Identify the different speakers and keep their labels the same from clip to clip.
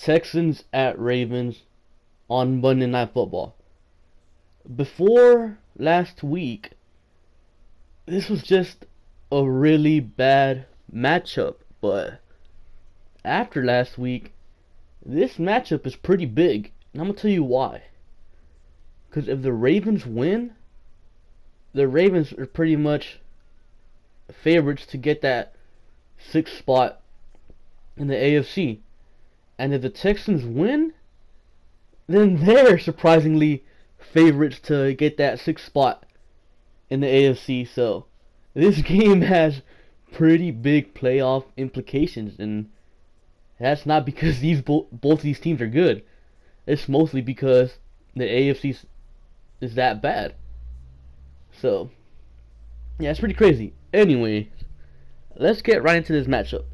Speaker 1: Texans at Ravens on Monday Night Football. Before last week, this was just a really bad matchup, but after last week, this matchup is pretty big, and I'm going to tell you why. Because if the Ravens win, the Ravens are pretty much favorites to get that 6th spot in the AFC. And if the Texans win, then they're surprisingly favorites to get that 6th spot in the AFC. So this game has pretty big playoff implications, and that's not because both these teams are good. It's mostly because the AFC is that bad. So yeah, it's pretty crazy. Anyway, let's get right into this matchup.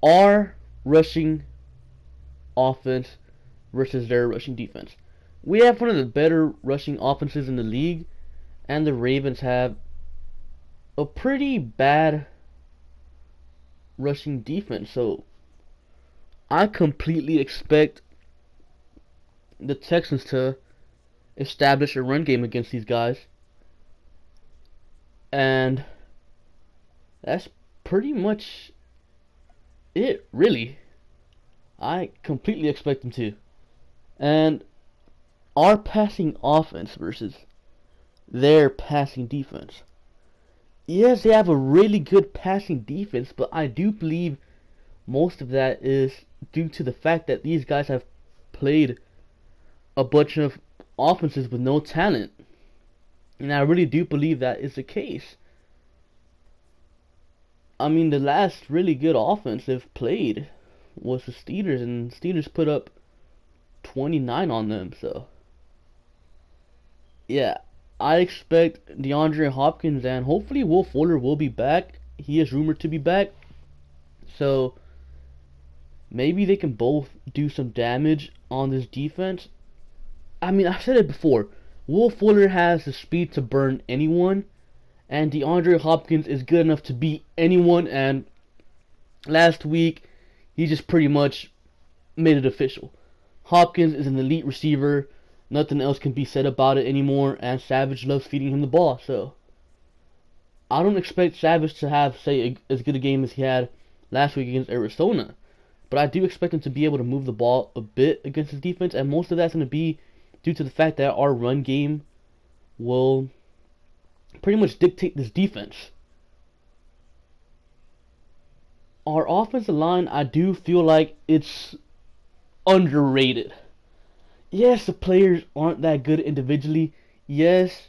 Speaker 1: Our rushing offense versus their rushing defense. We have one of the better rushing offenses in the league, and the Ravens have a pretty bad rushing defense. So I completely expect the Texans to establish a run game against these guys, and that's pretty much it, really. I completely expect them to. And our passing offense versus their passing defense. Yes, they have a really good passing defense, but I do believe most of that is due to the fact that these guys have played a bunch of offenses with no talent. And I really do believe that is the case. I mean, the last really good offense they've played was the Steelers, and Steelers put up 29 on them. So yeah, I expect DeAndre Hopkins and hopefully Will Fuller will be back. He is rumored to be back, so maybe they can both do some damage on this defense. I mean, I've said it before, Will Fuller has the speed to burn anyone, and DeAndre Hopkins is good enough to beat anyone, and last week he just pretty much made it official. Hopkins is an elite receiver. Nothing else can be said about it anymore, and Savage loves feeding him the ball. So I don't expect Savage to have, say, as good a game as he had last week against Arizona, but I do expect him to be able to move the ball a bit against his defense, and most of that's going to be due to the fact that our run game will pretty much dictate this defense. Our offensive line, I do feel like it's underrated. Yes, the players aren't that good individually. Yes,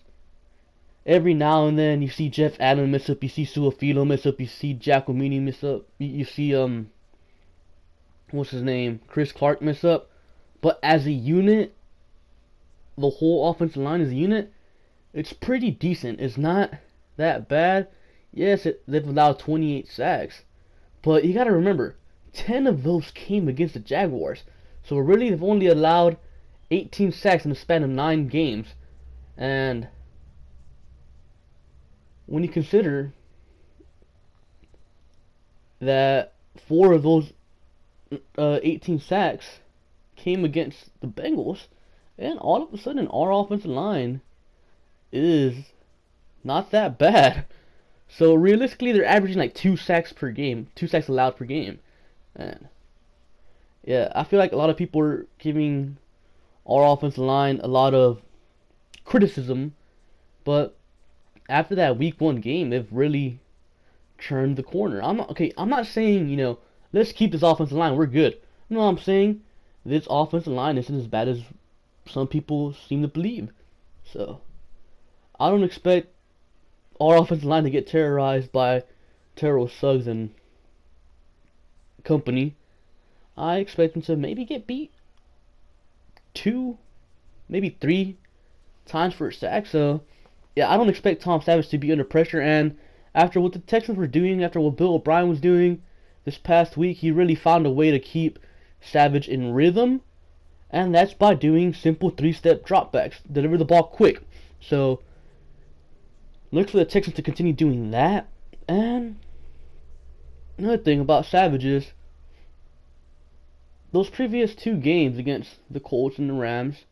Speaker 1: every now and then you see Jeff Allen mess up, you see Suafilo mess up, you see Giacomini mess up, you see what's his name, Chris Clark mess up. But as a unit, the whole offensive line as a unit, it's pretty decent. It's not that bad. Yes, they've allowed 28 sacks, but you gotta remember, 10 of those came against the Jaguars. So really, they've only allowed 18 sacks in the span of 9 games. And when you consider that 4 of those 18 sacks came against the Bengals, and all of a sudden our offensive line is not that bad. So realistically, they're averaging like 2 sacks per game, 2 sacks allowed per game. And yeah, I feel like a lot of people are giving our offensive line a lot of criticism, but after that week 1 game, they've really turned the corner. I'm not saying, let's keep this offensive line, we're good. No, I'm saying this offensive line isn't as bad as some people seem to believe. So I don't expect our offensive line to get terrorized by Terrell Suggs and company. I expect them to maybe get beat 2, maybe 3 times for a sack. So yeah, I don't expect Tom Savage to be under pressure. And after what the Texans were doing, after what Bill O'Brien was doing this past week, he really found a way to keep Savage in rhythm, and that's by doing simple 3-step dropbacks, deliver the ball quick. So look for the Texans to continue doing that. And another thing about Savage is those previous two games against the Colts and the Rams,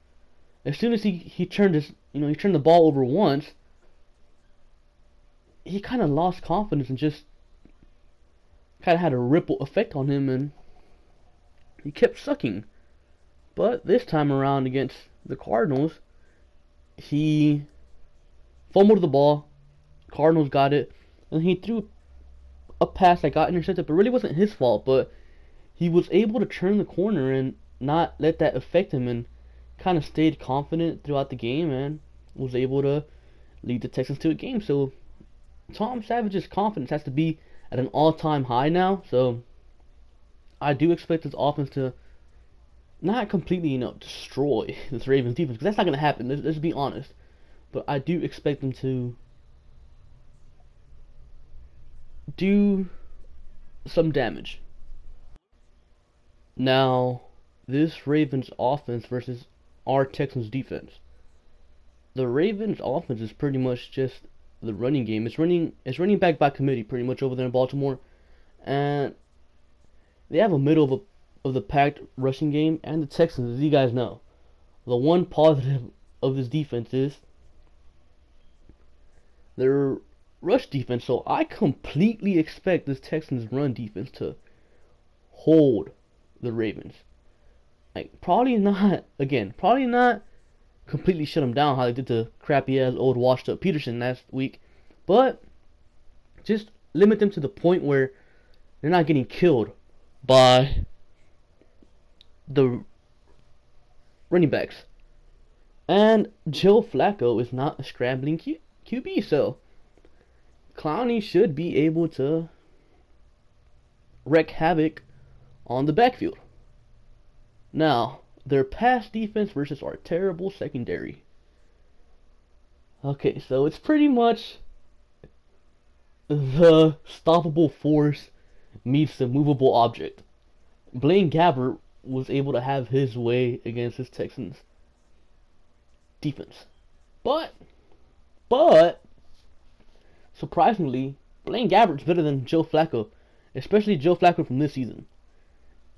Speaker 1: as soon as he turned he turned the ball over once, he kind of lost confidence and just kind of had a ripple effect on him, and he kept sucking. But this time around against the Cardinals, he fumbled the ball. Cardinals got it, and he threw a pass that got intercepted, but really wasn't his fault. But he was able to turn the corner and not let that affect him, and kind of stayed confident throughout the game, and was able to lead the Texans to a game. So Tom Savage's confidence has to be at an all-time high now. So I do expect his offense to not completely, destroy this Ravens defense, because that's not going to happen. Let's be honest. But I do expect them to do some damage. Now, this Ravens offense versus our Texans defense. The Ravens offense is pretty much just the running game. It's running back by committee pretty much over there in Baltimore, and they have a middle of the packed rushing game. And the Texans, as you guys know, the one positive of this defense is their rush defense. So I completely expect this Texans run defense to hold the Ravens. Probably not completely shut them down how they did to crappy ass old washed up Peterson last week, but just limit them to the point where they're not getting killed by the running backs. And Joe Flacco is not a scrambling QB, so Clowney should be able to wreak havoc on the backfield. Now, their pass defense versus our terrible secondary. Okay, so it's pretty much the stoppable force meets the movable object. Blaine Gabbert was able to have his way against his Texans defense. But surprisingly, Blaine Gabbert's better than Joe Flacco, especially Joe Flacco from this season.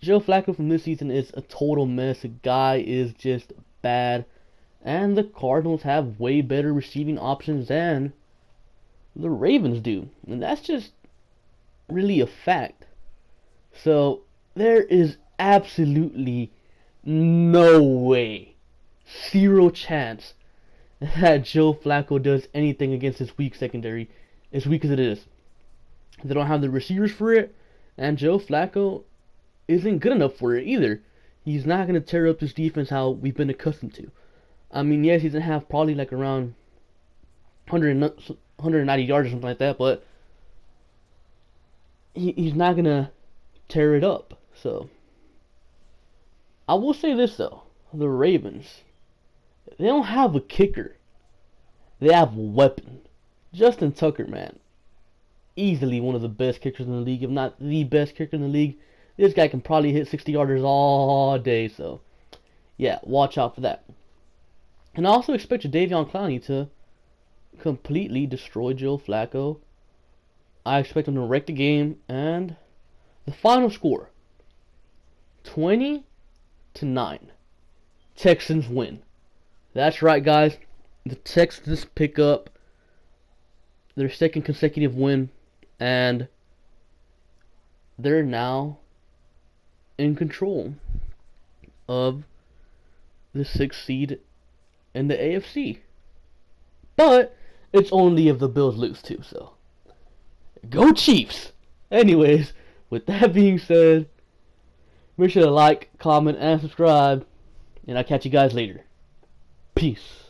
Speaker 1: Joe Flacco from this season is a total mess. The guy is just bad. And the Cardinals have way better receiving options than the Ravens do. And that's just really a fact. So there is absolutely no way, zero chance, that Joe Flacco does anything against this weak secondary, as weak as it is. They don't have the receivers for it, and Joe Flacco isn't good enough for it either. He's not going to tear up this defense how we've been accustomed to. I mean, yes, he's going to have probably like around 190 yards or something like that, but he's not going to tear it up. So I will say this though, the Ravens, they don't have a kicker. They have a weapon. Justin Tucker, man, easily one of the best kickers in the league, if not the best kicker in the league. This guy can probably hit 60-yarders all day, so yeah, watch out for that. And I also expect Jadeveon Clowney to completely destroy Joe Flacco. I expect him to wreck the game, and the final score, 20-9. Texans win. That's right, guys. The Texans pick up their second consecutive win, and they're now in control of the 6th seed in the AFC. But it's only if the Bills lose too, so go Chiefs! Anyways, with that being said, make sure to like, comment, and subscribe, and I'll catch you guys later. Peace.